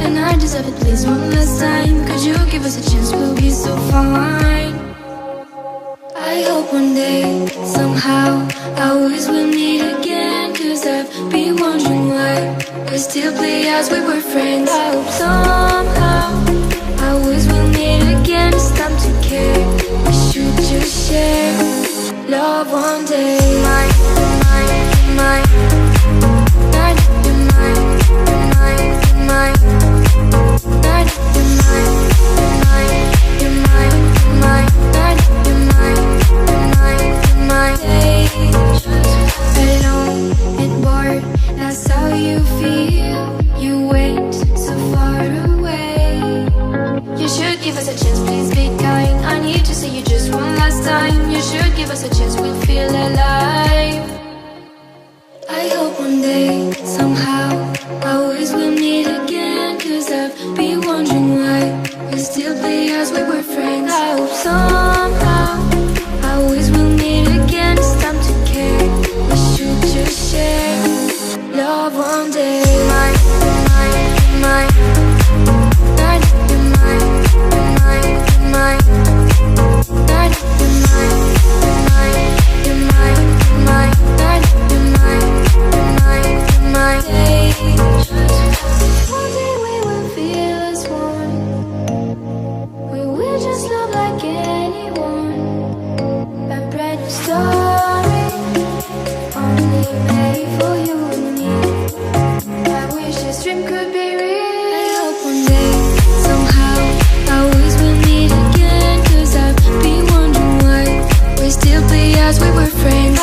and I deserve it, please, one last time. Could you give us a chance, we'll be so fine. I hope one day, somehow, our ways will meet again. Cause I've been wondering why we still play as we were friends. I hope somehow our ways will meet again. It's time to care, we should just share love one day. Mine, mine, mine. You're mine, you're mine, you're mine. You're mine, you're mine, you're mine, you're mine. You're mine, you're mine, you're mine. Alone and bored, that's how you feel. You went so far away. You should give us a chance, please be kind. I need to see you just one last time. You should give us a chance, we'll feel alive. I hope one day, somehow, our ways will meet again. Cause I've been wondering why we still play as we were friends. I hope somehow our ways will meet again. It's time to care, we should just share love one day. Mine, mine, mine. You're mine, you're mine, you're mine. You're mine, you're mine, you're mine, you're mine. You're mine, you're mine, you're mine. One day we will feel as one. We will just love like anyone. A brand new story, only made for you and me. I wish this dream could be real. I hope one day, somehow, our ways will meet again. Cause I've been wondering why we still play as we were friends.